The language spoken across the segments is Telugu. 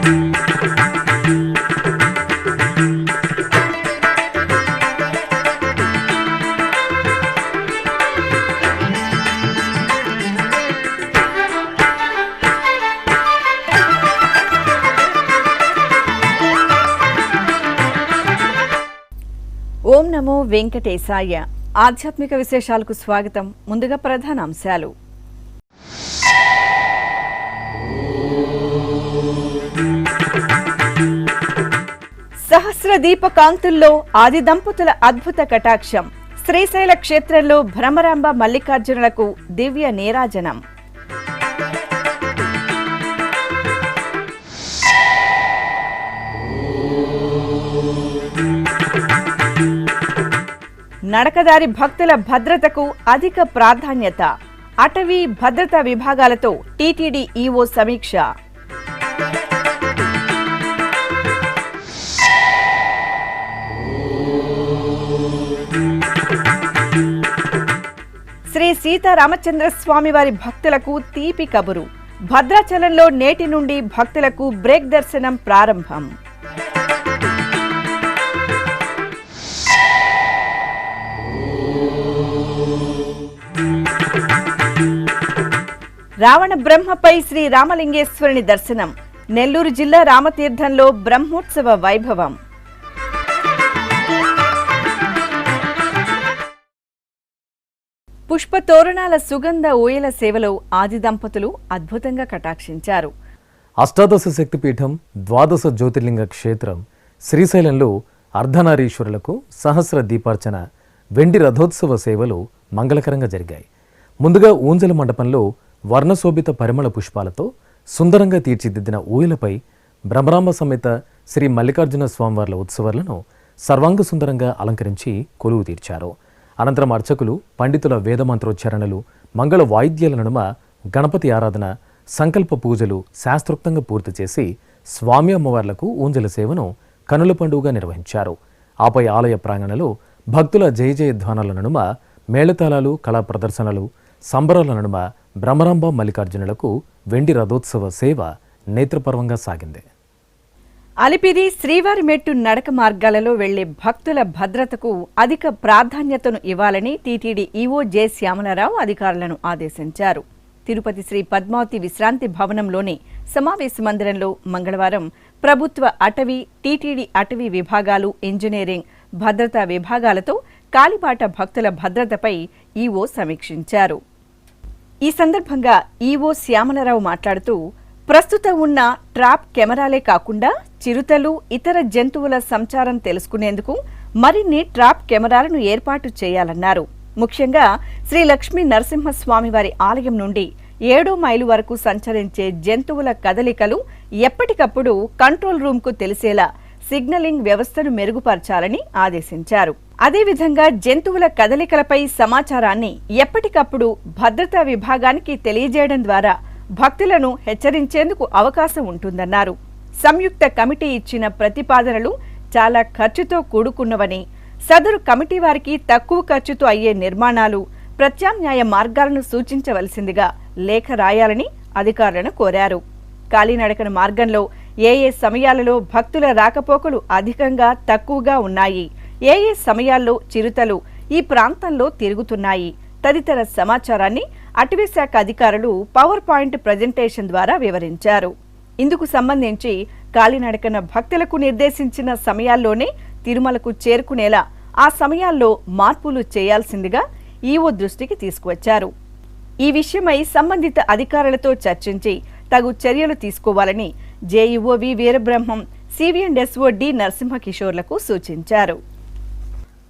ఓం నమో వెంకటేశాయ. ఆధ్యాత్మిక విశేషాలకు స్వాగతం. ముందుగా ప్రధాన అంశాలు. సహస్ర దీప కాంతుల్లో ఆది దంపతుల అద్భుత కటాక్షం. శ్రీశైల క్షేత్రంలో భ్రమరాంబ మల్లికార్జునులకు దివ్య నీరాజనం. నడకదారి భక్తుల భద్రతకు అధిక ప్రాధాన్యత. అటవీ భద్రతా విభాగాలతో టీటీడీ ఈవో సమీక్ష. శ్రీ సీతారామచంద్ర స్వామివారి భక్తులకు తీపి కబురు. భద్రాచలంలో నేటి నుండి భక్తులకు బ్రేక్ దర్శనం ప్రారంభం. రావణ బ్రహ్మపై శ్రీ రామలింగేశ్వరుని దర్శనం. నెల్లూరు జిల్లా రామతీర్థంలో బ్రహ్మోత్సవ వైభవం. పుష్ప తోరణాల సుగంధ ఊయల సేవలో ఆది దంపతులు అద్భుతంగా కటాక్షించారు. అష్టాదశ శక్తిపీఠం, ద్వాదశ జ్యోతిర్లింగ క్షేత్రం శ్రీశైలంలో అర్ధనారీశ్వరులకు సహస్ర దీపార్చన, వెండి రథోత్సవ సేవలు మంగళకరంగా జరిగాయి. ముందుగా ఊంజల మండపంలో వర్ణశోభిత పరిమళ పుష్పాలతో సుందరంగా తీర్చిదిద్దిన ఊయలపై భ్రమరాంబ సమేత శ్రీ మల్లికార్జున స్వామివార్ల ఉత్సవాలను సర్వాంగ సుందరంగా అలంకరించి కొలువు తీర్చారు. అనంతరం అర్చకులు, పండితుల వేదమంత్రోచ్చారణలు, మంగళ వాయిద్యాల నడుమ గణపతి ఆరాధన, సంకల్ప పూజలు శాస్త్రోక్తంగా పూర్తి చేసి స్వామి అమ్మవార్లకు ఊంజల సేవను కనుల పండుగగా నిర్వహించారు. ఆపై ఆలయ ప్రాంగణంలో భక్తుల జయ జయధ్వానాల నడుమ మేళతాళాలు, కళా ప్రదర్శనలు, సంబరాల నడుమ భ్రమరాంబ మల్లికార్జునులకు వెండి రథోత్సవ సేవ నేత్రపర్వంగా సాగింది. అలిపిరి, శ్రీవారి మెట్టు నడక మార్గాలలో వెళ్లే భక్తుల భద్రతకు అధిక ప్రాధాన్యతను ఇవ్వాలని టీటీడీ ఈవో జె శ్యామలారావు అధికారులను ఆదేశించారు. తిరుపతి శ్రీ పద్మావతి విశ్రాంతి భవనంలోని సమావేశ మందిరంలో మంగళవారం ప్రభుత్వ అటవీ, టీటీడీ అటవీ విభాగాలు, ఇంజనీరింగ్, భద్రతా విభాగాలతో కాలిబాట భక్తుల భద్రతపై ఈవో సమీక్షించారు. ఈ సందర్భంగా ఈవో శ్యామలారావు మాట్లాడుతూ, ప్రస్తుతం ఉన్న ట్రాప్ కెమెరాలే కాకుండా చిరుతలు, ఇతర జంతువుల సంచారం తెలుసుకునేందుకు మరిన్ని ట్రాప్ కెమెరాలను ఏర్పాటు చేయాలన్నారు. ముఖ్యంగా శ్రీ లక్ష్మీ నరసింహస్వామివారి ఆలయం నుండి 7వ మైలు వరకు సంచరించే జంతువుల కదలికలు ఎప్పటికప్పుడు కంట్రోల్ రూమ్కు తెలిసేలా సిగ్నలింగ్ వ్యవస్థను మెరుగుపరచాలని ఆదేశించారు. అదేవిధంగా జంతువుల కదలికలపై సమాచారాన్ని ఎప్పటికప్పుడు భద్రతా విభాగానికి తెలియజేయడం ద్వారా భక్తులను హెచ్చరించేందుకు అవకాశం ఉంటుందన్నారు. సంయుక్త కమిటీ ఇచ్చిన ప్రతిపాదనలు చాలా ఖర్చుతో కూడుకున్నవని, సదరు కమిటీ వారికి తక్కువ ఖర్చుతో అయ్యే నిర్మాణాలు, ప్రత్యామ్నాయ మార్గాలను సూచించవలసిందిగా లేఖ రాయాలని అధికారులను కోరారు. కాలినడకన మార్గంలో ఏ సమయాలలో భక్తుల రాకపోకలు అధికంగా, తక్కువగా ఉన్నాయి, ఏ సమయాల్లో చిరుతలు ఈ ప్రాంతంలో తిరుగుతున్నాయి తదితర సమాచారాన్ని అటవీశాఖ అధికారులు పవర్ పాయింట్ ప్రజెంటేషన్ ద్వారా వివరించారు. ఇందుకు సంబంధించి కాలినడకన భక్తులకు నిర్దేశించిన సమయాల్లోనే తిరుమలకు చేరుకునేలా ఆ సమయాల్లో మార్పులు చేయాల్సిందిగా ఈవో దృష్టికి తీసుకువచ్చారు. ఈ విషయమై సంబంధిత అధికారులతో చర్చించి తగు చర్యలు తీసుకోవాలని JEO V Veerabrahmam, CV and SO D నరసింహకిషోర్లకు సూచించారు.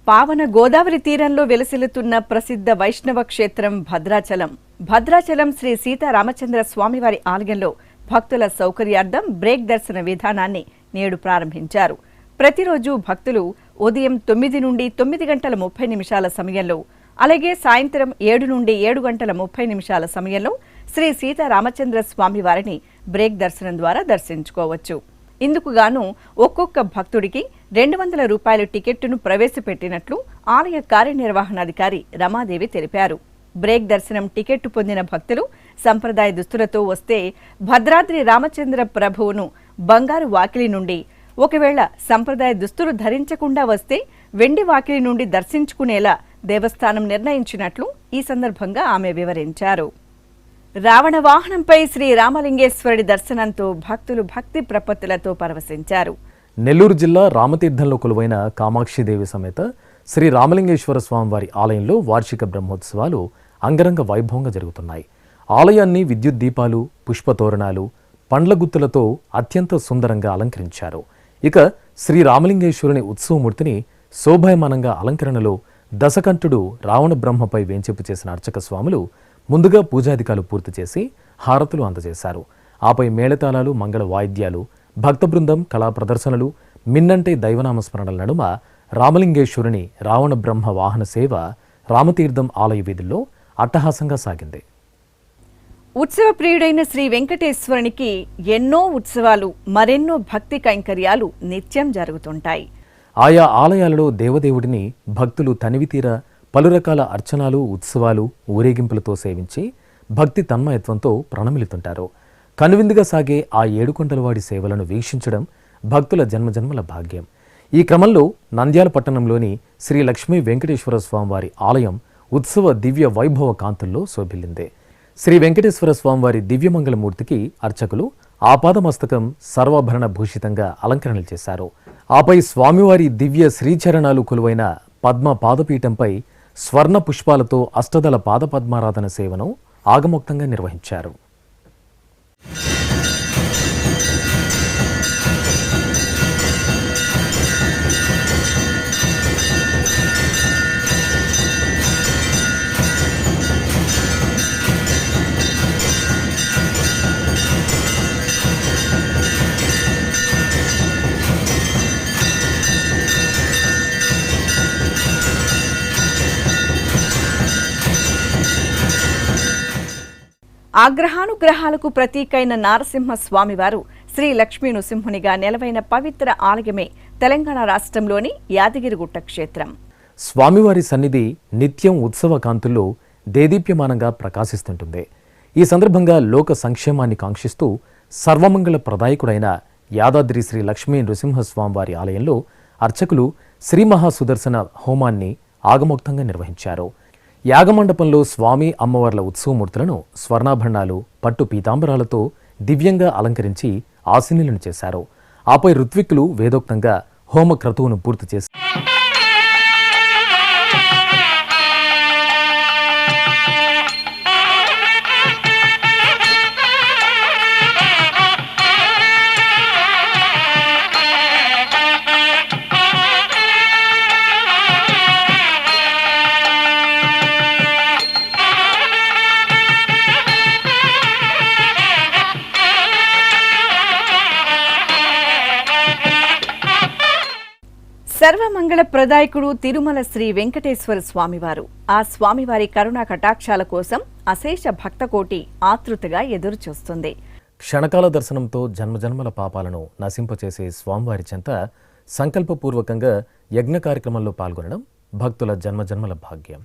పావన గోదావరి తీరంలో వెలసిల్లుతున్న ప్రసిద్ధ వైష్ణవ క్షేత్రం భద్రాచలం. భద్రాచలం శ్రీ సీతారామచంద్ర స్వామివారి ఆలయంలో భక్తుల సౌకర్యార్థం బ్రేక్ దర్శన విధానాన్ని నేడు ప్రారంభించారు. ప్రతిరోజు భక్తులు ఉదయం 9 నుండి 9 గంటల 30 నిమిషాల సమయంలో, అలాగే సాయంత్రం 7 నుండి 7 గంటల 30 నిమిషాల సమయంలో శ్రీ సీతారామచంద్ర స్వామివారిని బ్రేక్ దర్శనం ద్వారా దర్శించుకోవచ్చు. ఇందుకు గాను ఒక్కొక్క భక్తుడికి 200 రూపాయల టికెట్టును ప్రవేశపెట్టినట్లు ఆలయ కార్యనిర్వహణాధికారి రమాదేవి తెలిపారు. బ్రేక్ దర్శనం టికెట్టు పొందిన భక్తులు సంప్రదాయ దుస్తులతో వస్తే భద్రాద్రి రామచంద్ర ప్రభువును బంగారు వాకిలి నుండి, ఒకవేళ సంప్రదాయ దుస్తులు ధరించకుండా వస్తే వెండి వాకిలి నుండి దర్శించుకునేలా దేవస్థానం నిర్ణయించినట్లు ఈ సందర్భంగా ఆమె వివరించారు. రావణ వాహనంపై శ్రీ రామలింగేశ్వరుడి దర్శనంతో భక్తులు భక్తి ప్రపత్తులతో పరవశించారు. నెల్లూరు జిల్లా రామతీర్థంలో కొలువైన కామాక్షిదేవి సమేత శ్రీ రామలింగేశ్వర స్వామివారి ఆలయంలో వార్షిక బ్రహ్మోత్సవాలు అంగరంగ వైభవంగా జరుగుతున్నాయి. ఆలయాన్ని విద్యుత్ దీపాలు, పుష్పతోరణాలు, పండ్ల గుత్తులతో అత్యంత సుందరంగా అలంకరించారు. ఇక శ్రీ రామలింగేశ్వరుని ఉత్సవమూర్తిని శోభాయమానంగా అలంకరణలో దశకంఠుడు రావణ బ్రహ్మపై వేంచేపు చేసిన అర్చక స్వాములు ముందుగా పూజాధికాలు పూర్తి చేసి హారతులు అందజేశారు. ఆపై మేళతాళాలు, మంగళ వాయిద్యాలు, భక్త బృందం, కళా ప్రదర్శనలు, మిన్నంటే దైవనామస్మరణల నడుమ రామలింగేశ్వరుని రావణ బ్రహ్మ వాహన సేవ రామతీర్థం ఆలయ వీధుల్లో అట్టహాసంగా సాగింది. ఉత్సవ ప్రియుడైన శ్రీ వెంకటేశ్వరునికి ఎన్నో ఉత్సవాలు, మరెన్నో భక్తి కైంకర్యాలు నిత్యం జరుగుతుంటాయి. ఆయా ఆలయాలలో దేవదేవుడిని భక్తులు తనివితీర పలు రకాల అర్చనాలు, ఉత్సవాలు, ఊరేగింపులతో సేవించి భక్తి తన్మయత్వంతో ప్రణమిలుతుంటారు. కనువిందుగా సాగే ఆ ఏడుకొండలవాడి సేవలను వీక్షించడం భక్తుల జన్మజన్మల భాగ్యం. ఈ క్రమంలో నంద్యాల పట్టణంలోని శ్రీ లక్ష్మీ వెంకటేశ్వర స్వామివారి ఆలయం ఉత్సవ దివ్య వైభవ కాంతుల్లో శోభిల్లిందే. శ్రీ వెంకటేశ్వర స్వామివారి దివ్యమంగళమూర్తికి అర్చకులు ఆపాదమస్తకం సర్వాభరణ భూషితంగా అలంకరణలు చేశారు. ఆపై స్వామివారి దివ్య శ్రీచరణాలు కొలువైన పద్మ పాదపీఠంపై స్వర్ణ పుష్పాలతో అష్టదళ పాదపద్మారాధన సేవను ఆగమోక్తంగా నిర్వహించారు. ఆగ్రహానుగ్రహాలకు ప్రతీకైన నారసింహ స్వామివారు శ్రీ లక్ష్మీ నృసింహునిగా నెలవైన పవిత్ర ఆలయమే తెలంగాణ రాష్ట్రంలోని యాదగిరిగుట్ట క్షేత్రం. స్వామివారి సన్నిధి నిత్యం ఉత్సవ కాంతుల్లో దేదీప్యమానంగా ప్రకాశిస్తుంటుంది. ఈ సందర్భంగా లోక సంక్షేమాన్ని కాంక్షిస్తూ సర్వమంగళ ప్రదాయకుడైన యాదాద్రి శ్రీ లక్ష్మీ నృసింహస్వామివారి ఆలయంలో అర్చకులు శ్రీ మహాసుదర్శన హోమాన్ని ఆగమోక్తంగా నిర్వహించారు. యాగమండపంలో స్వామి అమ్మవార్ల ఉత్సవమూర్తులను స్వర్ణాభరణాలు, పట్టు పీతాంబరాలతో దివ్యంగా అలంకరించి ఆశీనులను చేశారు. ఆపై ఋత్విక్కులు వేదోక్తంగా హోమ క్రతువును పూర్తి చేసి సర్వమంగళ ప్రదాయకుడు తిరుమల శ్రీ వెంకటేశ్వర స్వామివారు. ఆ స్వామివారి కరుణా కటాక్షాల కోసం అశేష భక్తకోటి ఆతృతగా ఎదురుచూస్తుంది. క్షణకాల దర్శనంతో జన్మజన్మల పాపాలను నశింపచేసే స్వామివారి చెంత సంకల్పపూర్వకంగా యజ్ఞ కార్యక్రమంలో పాల్గొనడం భక్తుల జన్మజన్మల భాగ్యం.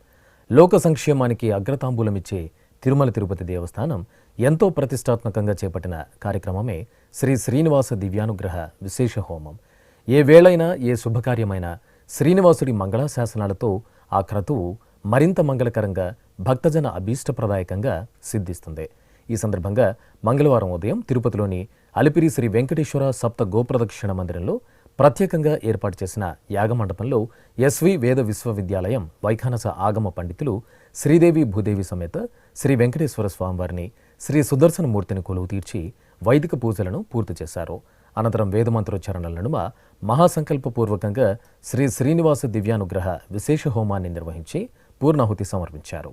లోక సంక్షేమానికి అగ్రతాంబూలమిచ్చే తిరుమల తిరుపతి దేవస్థానం ఎంతో ప్రతిష్టాత్మకంగా చేపట్టిన కార్యక్రమమే శ్రీ శ్రీనివాస దివ్యానుగ్రహ విశేష హోమం. ఏ వేళైనా, ఏ శుభకార్యమైనా శ్రీనివాసుడి మంగళాశాసనాలతో ఆ క్రతువు మరింత మంగళకరంగా, భక్తజన అభీష్టప్రదాయకంగా సిద్ధిస్తుంది. ఈ సందర్భంగా మంగళవారం ఉదయం తిరుపతిలోని అలిపిరి శ్రీ వెంకటేశ్వర సప్త గోప్రదక్షిణ మందిరంలో ప్రత్యేకంగా ఏర్పాటు చేసిన యాగమండపంలో ఎస్వి వేద విశ్వవిద్యాలయం వైఖానస ఆగమ పండితులు శ్రీదేవి భూదేవి సమేత శ్రీ వెంకటేశ్వర స్వామివారిని, శ్రీ సుదర్శనమూర్తిని కొలువు తీర్చి వైదిక పూజలను పూర్తి చేశారు. అనంతరం వేదమంత్రోచ్చారణల నడుమ మహాసంకల్పపూర్వకంగా శ్రీ శ్రీనివాస దివ్యానుగ్రహ విశేష హోమాన్ని నిర్వహించి పూర్ణాహుతి సమర్పించారు.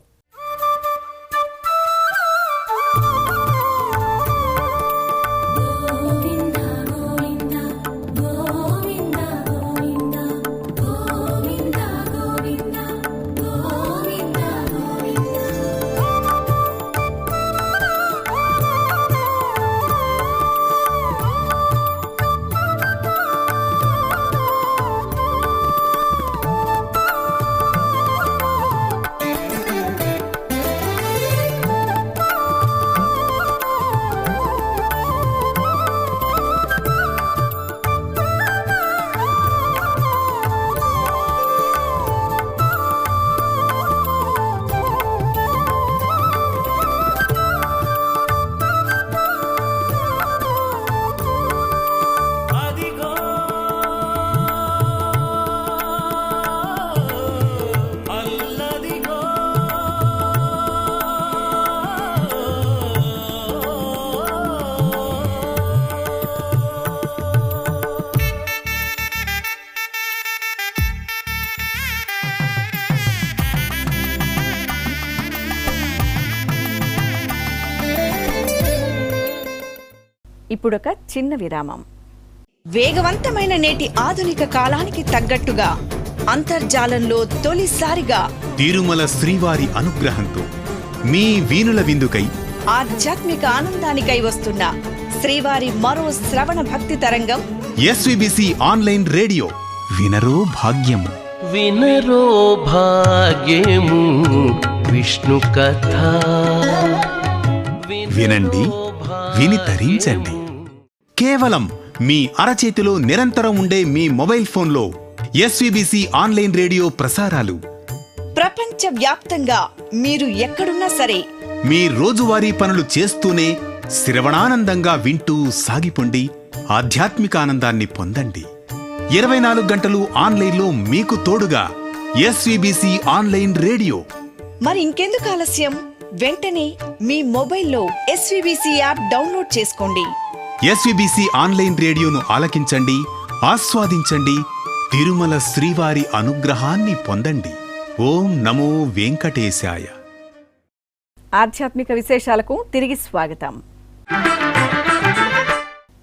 ఇప్పుడొక చిన్న విరామం. వేగవంతమైన నేటి ఆధునిక కాలానికి తగ్గట్టుగా అంతర్జాలంలో తొలిసారిగా తిరుమల శ్రీవారి అనుగ్రహంతో మీ వీణుల విందుకై ఆధ్యాత్మిక ఆనందానికై వస్తున్న శ్రీవారి మరో శ్రవణ భక్తి తరంగం ఎస్విబిసి ఆన్లైన్ రేడియో వినరో భాగ్యము. వినరో భాగ్యము విష్ణు కథ. వినండి, విని తరించండి. కేవలం మీ అరచేతిలో నిరంతరం ఉండే మీ మొబైల్ ఫోన్లో ఎస్విబిసి ఆన్లైన్ రేడియో ప్రసారాలు ప్రపంచ వ్యాప్తంగా మీరు ఎక్కడున్నా సరే మీ రోజువారీ పనులు చేస్తూనే శ్రవణానందంగా వింటూ సాగిపోండి, ఆధ్యాత్మిక ఆనందాన్ని పొందండి. 24 గంటలు ఆన్లైన్లో మీకు తోడుగా ఎస్విబిసి ఆన్లైన్ రేడియో. మరి ఇంకెందుకు ఆలస్యం? వెంటనే మీ మొబైల్లో ఎస్విబిసి యాప్ డౌన్లోడ్ చేసుకోండి. ఎస్విబిసి ఆన్లైన్ రేడియోను ఆలకించండి, ఆస్వాదించండి, తిరుమల శ్రీవారి అనుగ్రహాన్ని పొందండి. ఓం నమో వెంకటేశాయ. ఆధ్యాత్మిక విశేషాలకు తిరిగి స్వాగతం.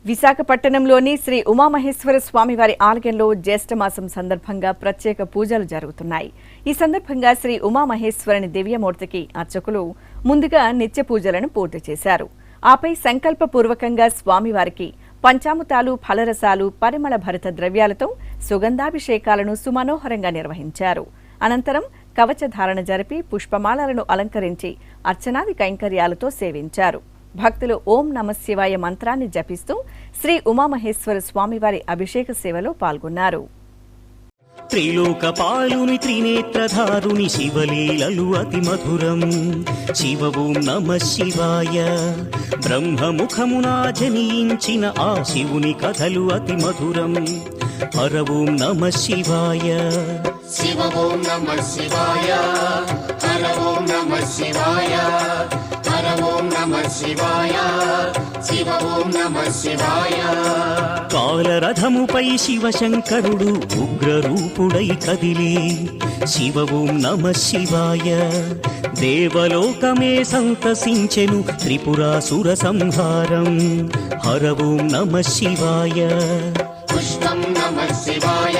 విశాఖపట్టణంలోని శ్రీ ఉమామహేశ్వర స్వామివారి ఆలయంలో జ్యేష్ఠమాసం సందర్భంగా ప్రత్యేక పూజలు జరుగుతున్నాయి. ఈ సందర్భంగా శ్రీ ఉమామహేశ్వరుని దివ్యమూర్తికి అర్చకులు ముందుగా నిత్య పూజలను పూర్తి చేశారు. ఆపై సంకల్పపూర్వకంగా స్వామివారికి పంచామృతాలు, ఫలరసాలు, పరిమళ భరిత ద్రవ్యాలతో సుగంధాభిషేకాలను సుమనోహరంగా నిర్వహించారు. అనంతరం కవచధారణ జరిపి పుష్పమాలలను అలంకరించి అర్చనాది కైంకర్యాలతో సేవించారు. భక్తులు ఓం నమఃశివాయ మంత్రాన్ని జపిస్తూ శ్రీ ఉమామహేశ్వర స్వామివారి అభిషేక సేవలో పాల్గొన్నారు. త్రిలోకపాలుని త్రినేత్రధారుని శివలీలలు అతి మధురం. శివ ఓం నమః శివాయ. బ్రహ్మముఖమునా జనించిన ఆ శివుని కథలు అతి మధురం. హర ఓం నమః శివాయ. శివ ఓం నమః శివాయ. హర ఓం నమః శివాయ. హర ఓం నమః శివాయ. శివ ఓం నమః శివాయ. కాలరథముపై శివశంకరుడు ఉగ్రరూపుడై కదిలి శివ ఓం నమః శివాయ. దేవలోకమే సంతసించెను త్రిపురాసుర సంహారం. హర ఓం నమః శివాయ. పుష్పం నమః శివాయ.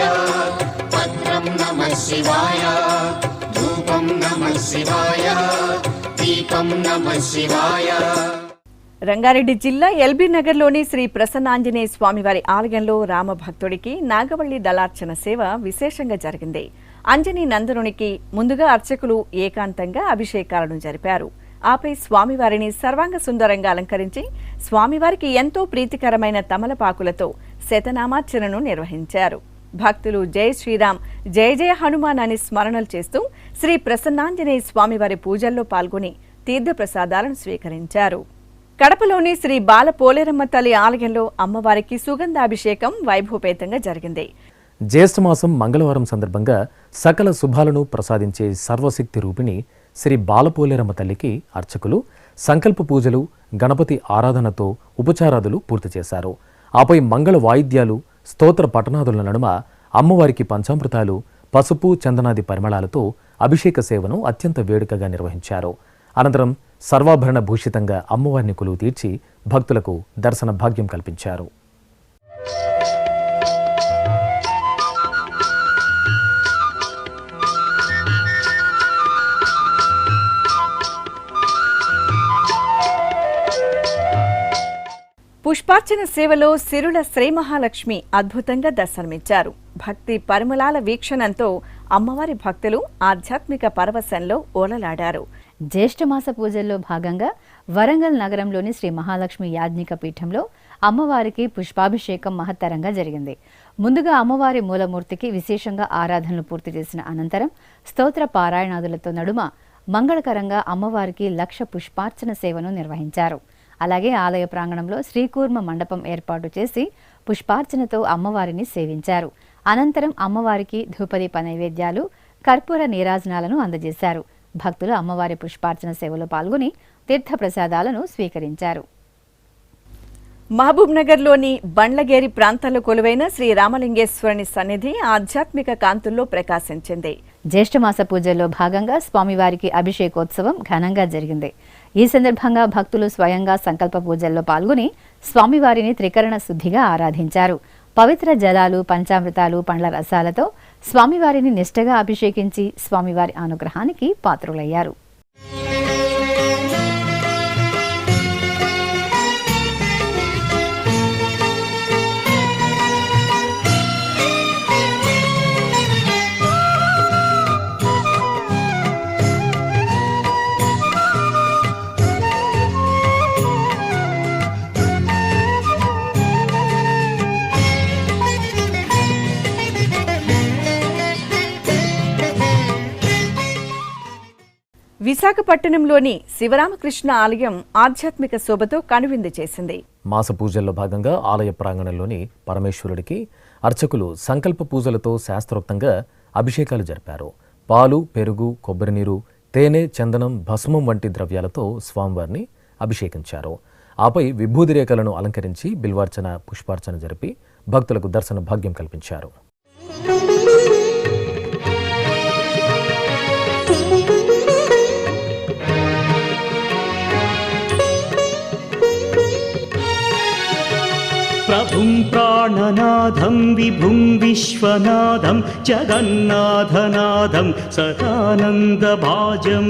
పత్రం నమః శివాయ. ధూపం నమః శివాయ. దీపం నమః శివాయ. రంగారెడ్డి జిల్లా ఎల్బీ నగర్లోని శ్రీ ప్రసన్నాంజనేయ స్వామివారి ఆలయంలో రామభక్తుడికి నాగవల్లి దళార్చన సేవ విశేషంగా జరిగింది. అంజనీ నందనునికి ముందుగా అర్చకులు ఏకాంతంగా అభిషేకాలను జరిపారు. ఆపై స్వామివారిని సర్వాంగ సుందరంగా అలంకరించి స్వామివారికి ఎంతో ప్రీతికరమైన తమలపాకులతో శతనామార్చనను నిర్వహించారు. భక్తులు జై శ్రీరామ్, జయ జయ హనుమాన్ అని స్మరణలు చేస్తూ శ్రీ ప్రసన్నాంజనేయ స్వామివారి పూజల్లో పాల్గొని తీర్థప్రసాదాలను స్వీకరించారు. కడపలోని శ్రీ బాల పోలేరమ్మ తల్లి ఆలయంలో అమ్మవారికి సుగంధాభిషేకం వైభవపేతంగా జరిగింది. జ్యేష్ఠమాసం మంగళవారం సందర్భంగా సకల శుభాలను ప్రసాదించే సర్వశక్తి రూపిణి శ్రీ బాలపోలేరమ్మ తల్లికి అర్చకులు సంకల్ప పూజలు, గణపతి ఆరాధనతో ఉపచారాదులు పూర్తి చేశారు. ఆపై మంగళ వాయిద్యాలు, స్తోత్ర పఠనాదుల నడుమ అమ్మవారికి పంచామృతాలు, పసుపు, చందనాది పరిమళాలతో అభిషేక సేవను అత్యంత వేడుకగా నిర్వహించారు. అనంతరం సర్వాభరణ భూషితంగా అమ్మవారిని కొలువు తీర్చి భక్తులకు దర్శన భాగ్యం కల్పించారు. పుష్పార్చన సేవలో సిరుల శ్రీ మహాలక్ష్మి అద్భుతంగా దర్శనమిచ్చారు. భక్తి పరిమళాల వీక్షణంతో అమ్మవారి భక్తులు ఆధ్యాత్మిక పరవశంలో ఓలలాడారు. జ్యేష్ఠమాస పూజల్లో భాగంగా వరంగల్ నగరంలోని శ్రీ మహాలక్ష్మి యాజ్ఞిక పీఠంలో అమ్మవారికి పుష్పాభిషేకం మహత్తరంగా జరిగింది. ముందుగా అమ్మవారి మూలమూర్తికి విశేషంగా ఆరాధనలు పూర్తి చేసిన అనంతరం స్తోత్ర పారాయణాదులతో నడుమ మంగళకరంగా అమ్మవారికి 1,00,000 పుష్పార్చన సేవను నిర్వహించారు. అలాగే ఆలయ ప్రాంగణంలో శ్రీకూర్మ మండపం ఏర్పాటు చేసి పుష్పార్చనతో అమ్మవారిని సేవించారు. అనంతరం అమ్మవారికి ధూపదీప నైవేద్యాలు, కర్పూర నీరాజనాలను అందజేశారు. భక్తులు అమ్మవారి పుష్పార్చన సేవలో పాల్గొని తీర్థప్రసాదాలను స్వీకరించారు. మహబూబ్ నగర్లోని బండ్లగేరి ప్రాంతాల్లో కొలువైన శ్రీ రామలింగేశ్వరుని సన్నిధి ఆధ్యాత్మిక కాంతుల్లో ప్రకాశించింది. జ్యేష్ఠమాస పూజల్లో భాగంగా స్వామివారికి అభిషేకోత్సవం ఘనంగా జరిగింది. ఈ సందర్భంగా భక్తులు స్వయంగా సంకల్ప పూజల్లో పాల్గొని స్వామివారిని త్రికరణ శుద్ధిగా ఆరాధించారు. పవిత్ర జలాలు, పంచామృతాలు, పండ్ల రసాలతో స్వామివారిని నిష్ఠగా అభిషేకించి స్వామివారి అనుగ్రహానికి పాత్రులయ్యారు. విశాఖపట్నంలోని శివరామకృష్ణ ఆలయం ఆధ్యాత్మిక శోభతో కనువిందు చేసింది. మాస పూజల్లో భాగంగా ఆలయ ప్రాంగణంలోని పరమేశ్వరుడికి అర్చకులు సంకల్ప పూజలతో శాస్త్రోక్తంగా అభిషేకాలు జరిపారు. పాలు, పెరుగు, కొబ్బరి నీరు, తేనె, చందనం, భస్మం వంటి ద్రవ్యాలతో స్వామివారిని అభిషేకించారు. ఆపై విభూది రేఖలను అలంకరించి బిల్వార్చన, పుష్పార్చన జరిపి భక్తులకు దర్శన భాగ్యం కల్పించారు. ప్రభుం ప్రాణనాథం విభుం విశ్వనాథం జగన్నాథనాథం సదానందభాజం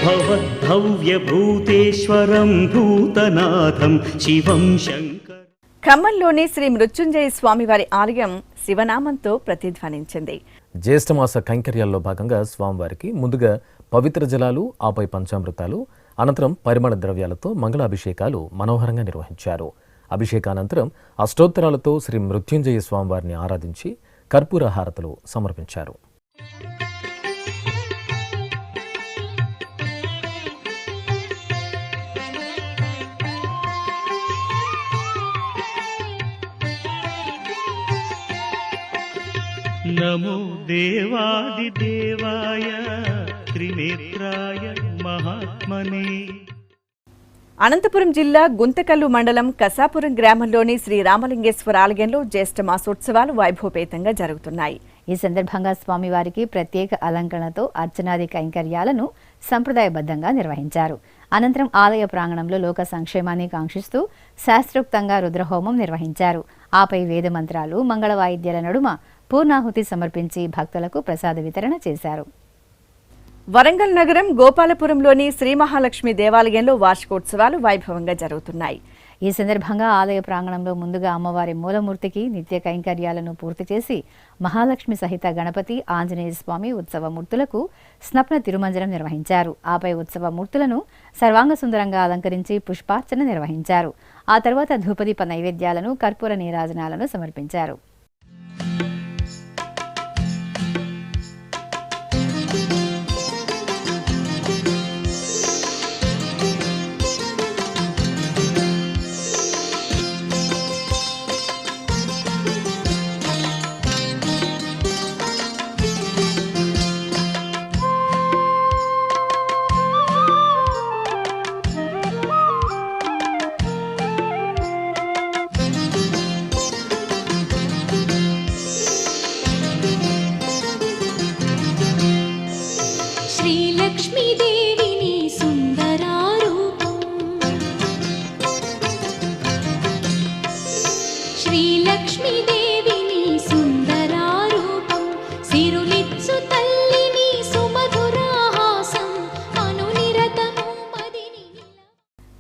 భవద్భవ్యభూతేశ్వరం భూతనాథం శివం శంకర్. ఖమ్మంలోని శ్రీ మృత్యుంజయ స్వామివారి ఆలయం శివనామంతో ప్రతిధ్వనించింది. జ్యేష్ఠమాస కైంకర్యాల్లో భాగంగా స్వామివారికి ముందుగా పవిత్ర జలాలు, ఆపై పంచామృతాలు, అనంతరం పరిమళ ద్రవ్యాలతో మంగళాభిషేకాలు మనోహరంగా నిర్వహించారు. అభిషేకానంతరం అష్టోత్తరాలతో శ్రీ మృత్యుంజయ స్వామివారిని ఆరాధించి కర్పూర హారతులు సమర్పించారు. నమో దేవాదిదేవాయ త్రినేత్రాయ మహాత్మనే. అనంతపురం జిల్లా గుంతకల్లు మండలం కసాపురం గ్రామంలోని శ్రీ రామలింగేశ్వర ఆలయంలో జ్యేష్ఠ మాసోత్సవాలు వైభవపేతంగా జరుగుతున్నాయి. ఈ సందర్భంగా స్వామివారికి ప్రత్యేక అలంకరణతో అర్చనాది కైంకర్యాలను సంప్రదాయబద్ధంగా నిర్వహించారు. అనంతరం ఆలయ ప్రాంగణంలో లోక సంక్షేమాన్ని కాంక్షిస్తూ శాస్త్రోక్తంగా రుద్రహోమం నిర్వహించారు. ఆపై వేద మంత్రాలు, మంగళ వాయిద్యాల నడుమ పూర్ణాహుతి సమర్పించి భక్తులకు ప్రసాద వితరణ చేశారు. వరంగల్ నగరం గోపాలపురంలోని శ్రీ మహాలక్ష్మి దేవాలయంలో వార్షికోత్సవాలు వైభవంగా జరుగుతున్నాయి. ఈ సందర్భంగా ఆలయ ప్రాంగణంలో ముందుగా అమ్మవారి మూలమూర్తికి నిత్య కైంకర్యాలను పూర్తి చేసి మహాలక్ష్మి సహిత గణపతి, ఆంజనేయ స్వామి ఉత్సవమూర్తులకు స్నప్న తిరుమంజనం నిర్వహించారు. ఆపై ఉత్సవమూర్తులను సర్వాంగ సుందరంగా అలంకరించి పుష్పార్చన నిర్వహించారు. ఆ తర్వాత ధూపదీప నైవేద్యాలను, కర్పూర నీరాజనాలను సమర్పించారు. శ్రీలక్ష్మీదేవిని సుందరారూపం, శ్రీలక్ష్మీదేవిని సుందరారూపం, సిరులిచ్చు తల్లిని సుమధురాహాసం అనునిరతము మదిని.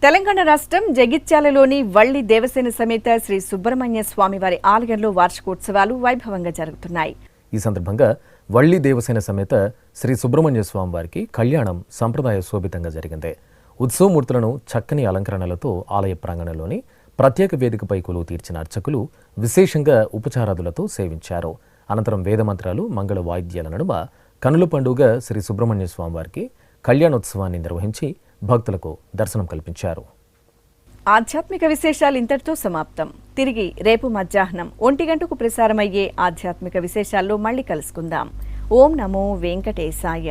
తెలంగాణ రాష్ట్రం జగిత్యాలలోని వల్లి దేవసేన సమేత శ్రీ సుబ్రహ్మణ్య స్వామివారి ఆలయంలో వార్షికోత్సవాలు వైభవంగా జరుగుతున్నాయి. ఈ సందర్భంగా వల్లి దేవసేన సమేత శ్రీ సుబ్రహ్మణ్య స్వామి వారికి కళ్యాణం సంప్రదాయ శోభితంగా జరిగింది. ఉత్సవమూర్తులను చక్కని అలంకరణలతో ఆలయ ప్రాంగణంలోని ప్రత్యేక వేదికపై కొలువు తీర్చిన అర్చకులు విశేషంగా ఉపచారాదులతో సేవించారు. అనంతరం వేదమంత్రాలు, మంగళ వాయిద్యాల నడుమ కనుల పండుగ శ్రీ సుబ్రహ్మణ్య స్వామి వారికి కళ్యాణోత్సవాన్ని నిర్వహించి భక్తులకు దర్శనం కల్పించారు. ఆధ్యాత్మిక విశేషాలు ఇంతటితో సమాప్తం. తిరిగి రేపు మధ్యాహ్నం 1 గంటకు ప్రసారమయ్యే ఆధ్యాత్మిక విశేషాల్లో మళ్ళీ కలుసుకుందాం. ఓం నమో వెంకటేశాయ.